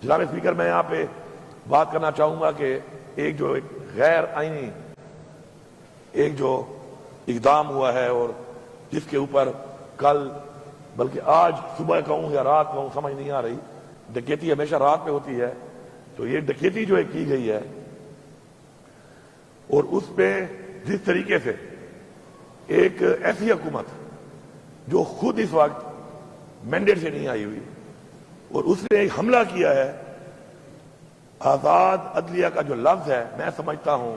جناب اسپیکر، میں یہاں پہ بات کرنا چاہوں گا کہ ایک غیر آئینی ایک جو اقدام ہوا ہے اور جس کے اوپر کل بلکہ آج صبح کہوں یا رات کہوں سمجھ نہیں آ رہی، ڈکیتی ہمیشہ رات میں ہوتی ہے، تو یہ ڈکیتی جو کی گئی ہے اور اس پہ جس طریقے سے ایک ایسی حکومت جو خود اس وقت مینڈیٹ سے نہیں آئی ہوئی اور اس نے ایک حملہ کیا ہے، آزاد عدلیہ کا جو لفظ ہے، میں سمجھتا ہوں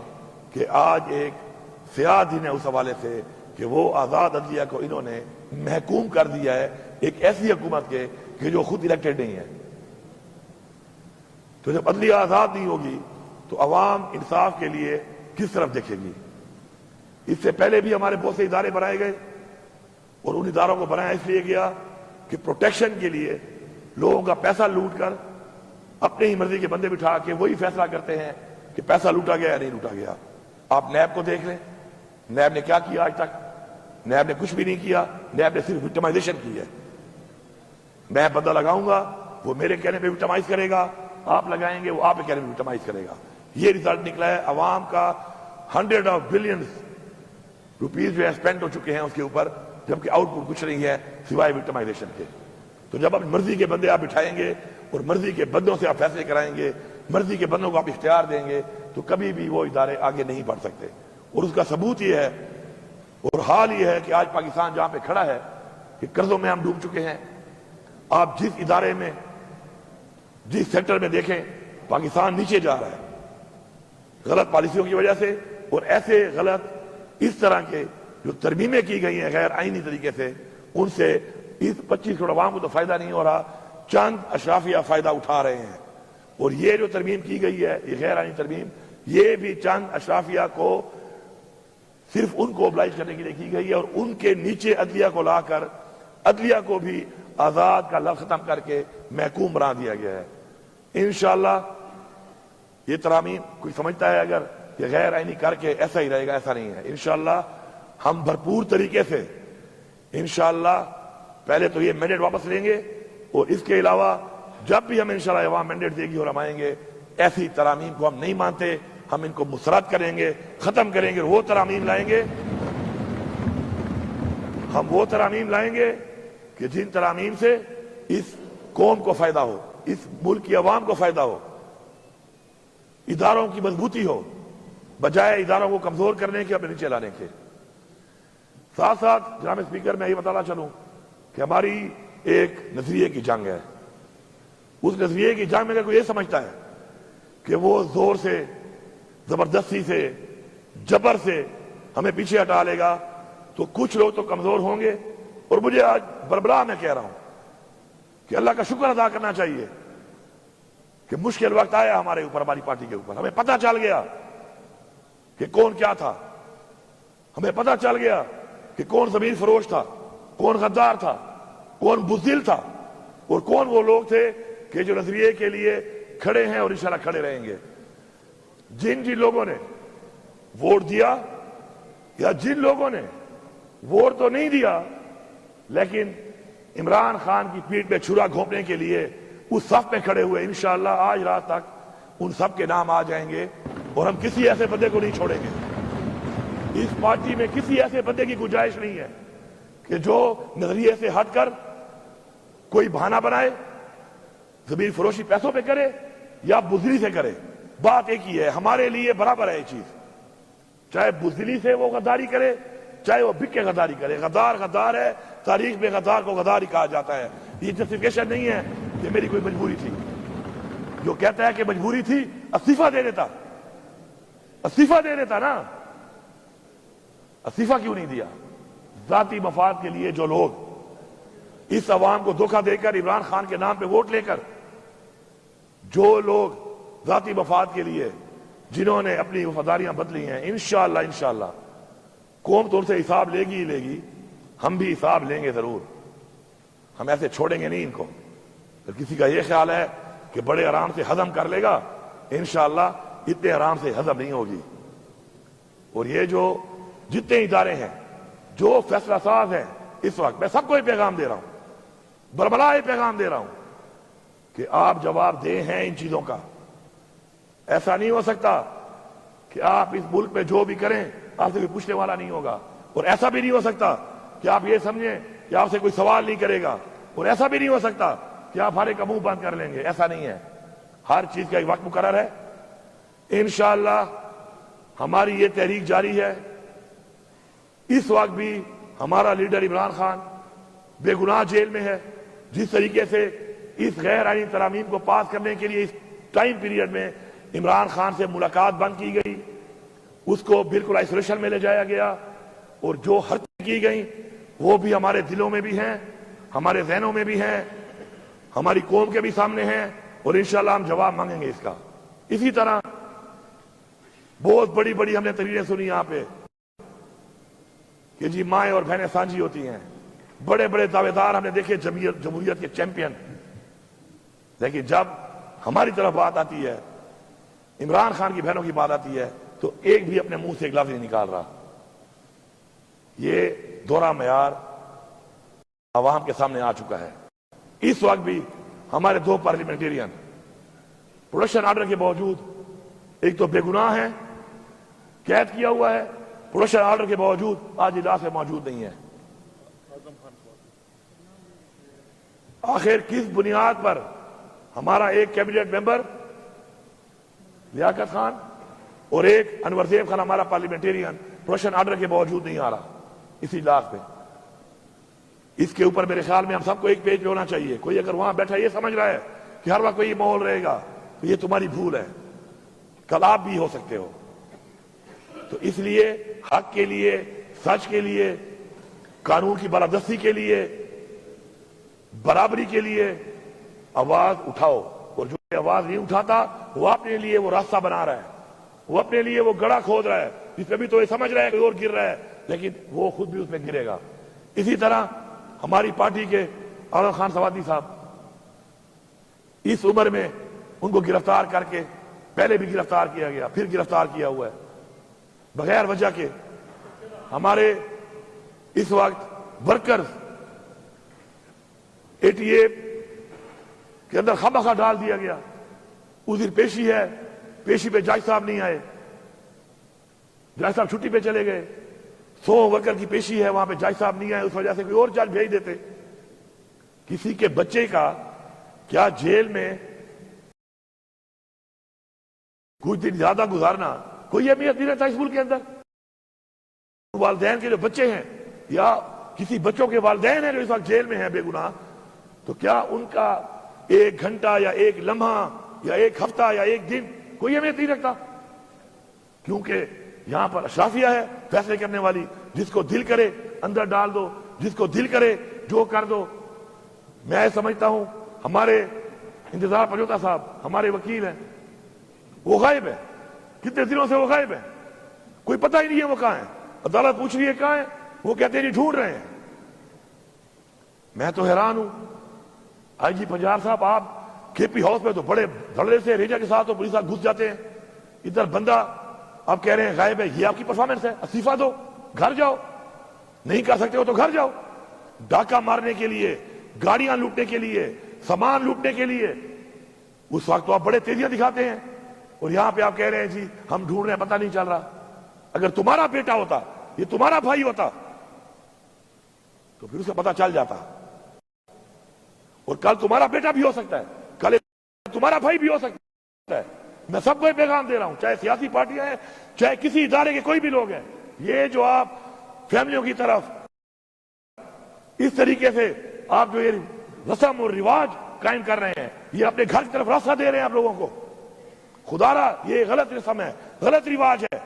کہ آج ایک سیاہ دن ہے اس حوالے سے کہ وہ آزاد عدلیہ کو انہوں نے محکوم کر دیا ہے ایک ایسی حکومت کے کہ جو خود الیکٹڈ نہیں ہے۔ تو جب عدلیہ آزاد نہیں ہوگی تو عوام انصاف کے لیے کس طرف دیکھے گی؟ اس سے پہلے بھی ہمارے بہت سے ادارے بنائے گئے اور ان اداروں کو بنایا اس لیے گیا کہ پروٹیکشن کے لیے لوگوں کا پیسہ لوٹ کر اپنے ہی مرضی کے بندے بٹھا کے وہی فیصلہ کرتے ہیں کہ پیسہ لوٹا گیا یا نہیں لوٹا گیا۔ آپ نیب کو دیکھ لیں، نیب نے کیا کیا آج تک؟ نیب نے کچھ بھی نہیں کیا، نیب نے صرف وکٹمائزیشن کی ہے۔ میں بندہ لگاؤں گا، وہ میرے کہنے پہ وکٹمائز کرے گا، آپ لگائیں گے وہ آپ کے کہنے پہ وکٹمائز کرے گا۔ یہ ریزلٹ نکلا ہے، عوام کا 100 بلین روپیز جو ہے اسپینڈ ہو چکے ہیں اس کے اوپر، جبکہ آؤٹ پٹ کچھ نہیں ہے سوائے وکٹمائزیشن کے۔ تو جب اپنی مرضی کے بندے آپ بٹھائیں گے اور مرضی کے بندوں سے آپ فیصلے کرائیں گے، مرضی کے بندوں کو آپ اختیار دیں گے، تو کبھی بھی وہ ادارے آگے نہیں بڑھ سکتے۔ اور اس کا ثبوت یہ ہے اور حال یہ ہے کہ آج پاکستان جہاں پہ کھڑا ہے کہ قرضوں میں ہم ڈوب چکے ہیں۔ آپ جس ادارے میں جس سیکٹر میں دیکھیں پاکستان نیچے جا رہا ہے غلط پالیسیوں کی وجہ سے، اور ایسے غلط اس طرح کے جو ترمیمیں کی گئی ہیں غیر آئینی طریقے سے، ان سے اس 25 کروڑ عوام کو تو فائدہ نہیں ہو رہا، چند اشرافیہ فائدہ اٹھا رہے ہیں۔ اور یہ جو ترمیم کی گئی ہے یہ غیر آئینی ترمیم، یہ بھی چند اشرافیہ کو صرف ان کو اوبلائز کرنے کے لیے کی گئی ہے اور ان کے نیچے عدلیہ کو لا کر عدلیہ کو بھی آزاد کا لفظ ختم کر کے محکوم بنا دیا گیا ہے۔ انشاءاللہ یہ ترامیم کوئی سمجھتا ہے اگر یہ غیر آئینی کر کے ایسا ہی رہے گا، ایسا نہیں ہے۔ انشاءاللہ ہم بھرپور طریقے سے انشاءاللہ پہلے تو یہ مینڈیٹ واپس لیں گے، اور اس کے علاوہ جب بھی ہم انشاءاللہ عوام مینڈیٹ دے گی اور ہم آئیں گے، ایسی ترامیم کو ہم نہیں مانتے، ہم ان کو مسترد کریں گے، ختم کریں گے، وہ ترامیم لائیں گے، ہم وہ ترامیم لائیں گے کہ جن ترامیم سے اس قوم کو فائدہ ہو، اس ملک کی عوام کو فائدہ ہو، اداروں کی مضبوطی ہو، بجائے اداروں کو کمزور کرنے کے، اپنے نیچے لانے کے۔ ساتھ ساتھ جناب اسپیکر میں یہ بتانا چلوں کہ ہماری ایک نظریے کی جنگ ہے۔ اس نظریے کی جنگ میں کوئی یہ سمجھتا ہے کہ وہ زور سے، زبردستی سے، جبر سے ہمیں پیچھے ہٹا لے گا تو کچھ لوگ تو کمزور ہوں گے۔ اور مجھے آج بربلا میں کہہ رہا ہوں کہ اللہ کا شکر ادا کرنا چاہیے کہ مشکل وقت آیا ہمارے اوپر، ہماری پارٹی کے اوپر، ہمیں پتہ چل گیا کہ کون کیا تھا، ہمیں پتہ چل گیا کہ کون زمین فروش تھا، کون غدار تھا، کون بزدل تھا، اور کون وہ لوگ تھے کہ جو نظریے کے لیے کھڑے ہیں اور انشاءاللہ کھڑے رہیں گے۔ جن لوگوں نے ووٹ دیا یا جن لوگوں نے ووٹ تو نہیں دیا لیکن عمران خان کی پیٹھ پہ چھرا گھونپنے کے لیے اس صف میں کھڑے ہوئے، انشاءاللہ آج رات تک ان سب کے نام آ جائیں گے اور ہم کسی ایسے بندے کو نہیں چھوڑیں گے۔ اس پارٹی میں کسی ایسے بندے کی گنجائش نہیں ہے کہ جو نظریے سے ہٹ کر کوئی بہانہ بنائے، زمین فروشی پیسوں پہ کرے یا بزدلی سے کرے۔ بات ایک ہی ہے، ہمارے لیے برابر ہے یہ چیز، چاہے بزدلی سے وہ غداری کرے چاہے وہ بک کے غداری کرے۔ غدار غدار ہے، تاریخ میں غدار کو غدار ہی کہا جاتا ہے۔ یہ جسٹیفیکیشن نہیں ہے کہ میری کوئی مجبوری تھی۔ جو کہتا ہے کہ مجبوری تھی استعفیٰ دے دیتا، استعفیٰ دے دیتا نا، استعفیٰ کیوں نہیں دیا؟ ذاتی مفاد کے لیے جو لوگ اس عوام کو دھوکہ دے کر عمران خان کے نام پہ ووٹ لے کر، جو لوگ ذاتی مفاد کے لیے جنہوں نے اپنی وفاداریاں بدلی ہیں، انشاءاللہ قوم تو ان سے حساب لے گی ہی لے گی، ہم بھی حساب لیں گے ضرور۔ ہم ایسے چھوڑیں گے نہیں ان کو۔ اگر کسی کا یہ خیال ہے کہ بڑے آرام سے ہضم کر لے گا، انشاءاللہ اتنے آرام سے ہضم نہیں ہوگی۔ اور یہ جو جتنے ادارے ہیں جو فیصلہ ساز ہیں اس وقت، میں سب کو یہ پیغام دے رہا ہوں، بربلا یہ پیغام دے رہا ہوں کہ آپ جواب دیں ہیں ان چیزوں کا. ایسا نہیں ہو سکتا کہ آپ اس ملک میں جو بھی کریں آپ سے کوئی پوچھنے والا نہیں ہوگا, اور ایسا بھی نہیں ہو سکتا کہ آپ یہ سمجھیں کہ آپ سے کوئی سوال نہیں کرے گا, اور ایسا بھی نہیں ہو سکتا کہ آپ ہر ایک کا منہ بند کر لیں گے. ایسا نہیں ہے, ہر چیز کا ایک وقت مقرر ہے. انشاءاللہ ہماری یہ تحریک جاری ہے. اس وقت بھی ہمارا لیڈر عمران خان بے گناہ جیل میں ہے. جس طریقے سے اس غیر آئینی ترامیم کو پاس کرنے کے لیے اس ٹائم پیریڈ میں عمران خان سے ملاقات بند کی گئی, اس کو بالکل آئسولیشن میں لے جایا گیا, اور جو حرکتیں کی گئیں وہ بھی ہمارے دلوں میں بھی ہیں, ہمارے ذہنوں میں بھی ہیں, ہماری قوم کے بھی سامنے ہیں, اور انشاءاللہ ہم جواب مانگیں گے اس کا. اسی طرح بہت بڑی بڑی ہم نے تقریریں سنی یہاں پہ کہ جی مائیں اور بہنیں سانجھی ہوتی ہیں. بڑے بڑے دعوے دار ہم نے دیکھے جمہوریت کے چیمپئن, لیکن جب ہماری طرف بات آتی ہے, عمران خان کی بہنوں کی بات آتی ہے, تو ایک بھی اپنے منہ سے ایک لفظ نہیں نکال رہا. یہ دوہرا معیار عوام کے سامنے آ چکا ہے. اس وقت بھی ہمارے 2 پارلیمنٹیرین پروڈکشن آرڈر کے باوجود ایک تو بے گناہ ہیں, قید کیا ہوا ہے, پروڈکشن آرڈر کے باوجود آج اجلاس میں موجود نہیں ہے. آخر کس بنیاد پر ہمارا ایک کیبنٹ ممبر لیاقت خان اور ایک انور زیب خان ہمارا پارلیمنٹیرین پروڈکشن آرڈر کے باوجود نہیں آ رہا اس اجلاس پہ؟ اس کے اوپر میرے خیال میں ہم سب کو ایک پیج پہ ہونا چاہیے. کوئی اگر وہاں بیٹھا یہ سمجھ رہا ہے کہ ہر وقت کوئی ماحول رہے گا تو یہ تمہاری بھول ہے, کل آپ بھی ہو سکتے ہو. تو اس لیے حق کے لیے, سچ کے لیے, قانون کی بالادستی کے لیے, برابری کے لیے آواز اٹھاؤ. اور جو آواز نہیں اٹھاتا وہ اپنے لیے وہ راستہ بنا رہا ہے, وہ اپنے لیے وہ گڑھا کھود رہا ہے جس پہ بھی تو یہ سمجھ رہا ہے کہ اور گر رہا ہے, لیکن وہ خود بھی اس میں گرے گا. اسی طرح ہماری پارٹی کے اعظم خان سوادی صاحب, اس عمر میں ان کو گرفتار کر کے, پہلے بھی گرفتار کیا گیا, پھر گرفتار کیا ہوا ہے بغیر وجہ کے. ہمارے اس وقت ورکرز 88 کے اندر خامخواہ ڈال دیا گیا. اس دن پیشی ہے, پیشی پہ جج صاحب نہیں آئے, جج صاحب چھٹی پہ چلے گئے. 100 ورکر کی پیشی ہے, وہاں پہ جج صاحب نہیں آئے, اس وجہ سے کوئی اور جج بھیج دیتے. کسی کے بچے کا کیا جیل میں کچھ دن زیادہ گزارنا کوئی اہمیت نہیں رہتا اس ملک کے اندر؟ والدین کے جو بچے ہیں یا کسی بچوں کے والدین ہیں جو اس وقت جیل میں ہیں بے گناہ, تو کیا ان کا 1 گھنٹہ یا 1 لمحہ یا 1 ہفتہ یا 1 دن کوئی اہمیت نہیں رکھتا؟ کیونکہ یہاں پر اشرافیہ ہے فیصلے کرنے والی, جس کو دل کرے اندر ڈال دو, جس کو دل کرے جو کر دو. میں سمجھتا ہوں ہمارے انتظار پنجوتا صاحب ہمارے وکیل ہیں, وہ غائب ہے. کتنے دنوں سے وہ غائب ہے, کوئی پتہ ہی نہیں ہے وہ کہاں ہے. عدالت پوچھ رہی ہے کہاں ہے, وہ کہتے ہیں نہیں ڈھونڈ رہے ہیں. میں تو حیران ہوں. آئی جی پنجاب صاحب آپ کے پی ہاؤس میں تو بڑے دھڑے سے ریجا کے ساتھ تو پولیس گھس جاتے ہیں, ادھر بندہ آپ کہہ رہے ہیں غائب ہے. یہ آپ کی پرفارمنس ہے؟ استعفیٰ دو, گھر جاؤ. نہیں کر سکتے ہو تو گھر جاؤ. ڈاکہ مارنے کے لیے, گاڑیاں لوٹنے کے لیے, سامان لوٹنے کے لیے اس وقت تو آپ بڑے تیزیاں دکھاتے ہیں, اور یہاں پہ آپ کہہ رہے ہیں جی ہم ڈھونڈ رہے ہیں پتہ نہیں چل رہا. اگر تمہارا بیٹا ہوتا, یہ تمہارا بھائی ہوتا, تو پھر اسے پتہ چل جاتا. اور کل تمہارا بیٹا بھی ہو سکتا ہے, کل تمہارا بھائی بھی ہو سکتا ہے. میں سب کو ایک پیغام دے رہا ہوں, چاہے سیاسی پارٹیاں ہیں, چاہے کسی ادارے کے کوئی بھی لوگ ہیں, یہ جو آپ فیملیوں کی طرف اس طریقے سے آپ جو یہ رسم اور رواج قائم کر رہے ہیں, یہ اپنے گھر کی طرف راستہ دے رہے ہیں آپ لوگوں کو. خدا را یہ غلط رسم ہے, غلط رواج ہے,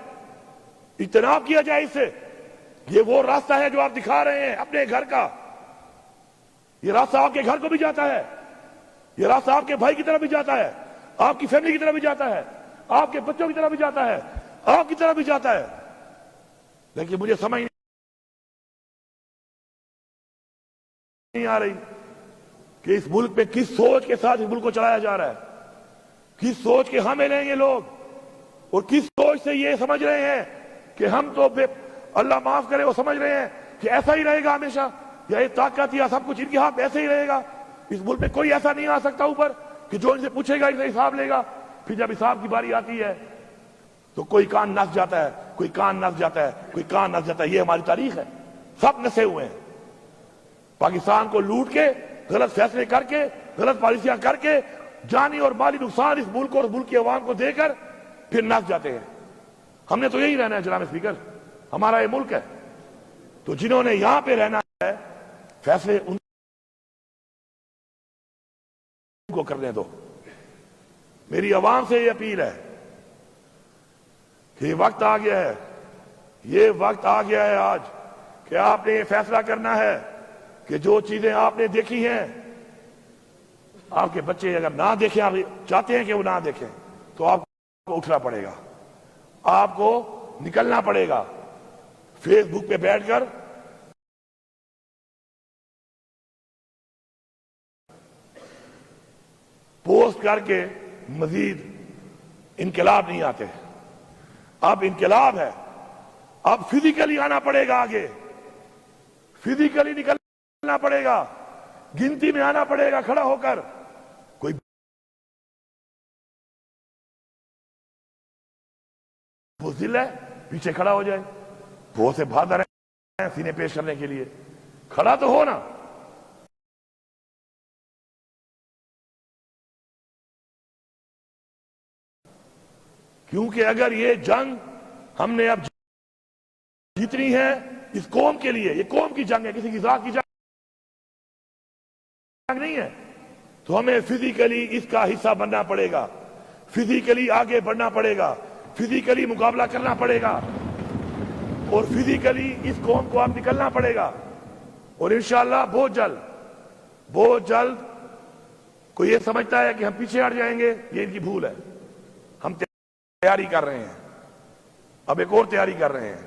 اجتناب کیا جائے اس سے. یہ وہ راستہ ہے جو آپ دکھا رہے ہیں اپنے گھر کا, یہ راستہ آپ کے گھر کو بھی جاتا ہے, یہ راستہ آپ کے بھائی کی طرف بھی جاتا ہے, آپ کی فیملی کی طرف بھی جاتا ہے, آپ کے بچوں کی طرف بھی جاتا ہے, آپ کی طرف بھی جاتا ہے. لیکن مجھے سمجھ نہیں آ رہی کہ اس ملک میں کس سوچ کے ساتھ اس ملک کو چلایا جا رہا ہے, کس سوچ کے ہمیں لیں گے لوگ, اور کس سوچ سے یہ سمجھ رہے ہیں کہ ہم تو اللہ معاف کرے وہ سمجھ رہے ہیں کہ ایسا ہی رہے گا ہمیشہ, یا یہ طاقت یا سب کچھ ان کے ہاتھ ایسے ہی رہے گا. اس ملک میں کوئی ایسا نہیں آ سکتا اوپر کہ جو ان سے پوچھے گا ان سے حساب لے گا. پھر جب حساب کی باری آتی ہے تو کوئی کان نس جاتا ہے, کوئی کان نس جاتا ہے, کوئی کان نس جاتا ہے. یہ ہماری تاریخ ہے, سب نسے ہوئے ہیں. پاکستان کو لوٹ کے, غلط فیصلے کر کے, غلط پالیسیاں کر کے, جانی اور مالی نقصان اس ملک اور ملک کی عوام کو دے کر پھر نس جاتے ہیں. ہم نے تو یہی رہنا ہے جناب اسپیکر, ہمارا یہ ملک ہے. تو جنہوں نے یہاں پہ رہنا ہے فیصلے ان کو کرنے دو. میری عوام سے یہ اپیل ہے کہ یہ وقت آ گیا ہے, یہ وقت آ گیا ہے آج کہ آپ نے یہ فیصلہ کرنا ہے کہ جو چیزیں آپ نے دیکھی ہیں, آپ کے بچے اگر نہ دیکھیں, آپ چاہتے ہیں کہ وہ نہ دیکھیں, تو آپ کو اٹھنا پڑے گا, آپ کو نکلنا پڑے گا. فیس بک پہ بیٹھ کر پوسٹ کر کے مزید انقلاب نہیں آتے. اب انقلاب ہے, اب فزیکلی آنا پڑے گا, آگے فزیکلی نکلنا پڑے گا, گنتی میں آنا پڑے گا کھڑا ہو کر. کوئی بزدل ہے پیچھے کھڑا ہو جائے, بہت سے بہادر ہیں سینے پیش کرنے کے لیے, کھڑا تو ہو نا. کیونکہ اگر یہ جنگ ہم نے اب جیتنی ہے اس قوم کے لیے, یہ قوم کی جنگ ہے, کسی کی ذات کی جنگ نہیں ہے, تو ہمیں فزیکلی اس کا حصہ بننا پڑے گا, فزیکلی آگے بڑھنا پڑے گا, فزیکلی مقابلہ کرنا پڑے گا, اور فزیکلی اس قوم کو اب نکلنا پڑے گا. اور انشاءاللہ بہت جلد کوئی یہ سمجھتا ہے کہ ہم پیچھے ہٹ جائیں گے, یہ ان کی بھول ہے. ہم تیاری کر رہے ہیں, اب ایک اور تیاری کر رہے ہیں.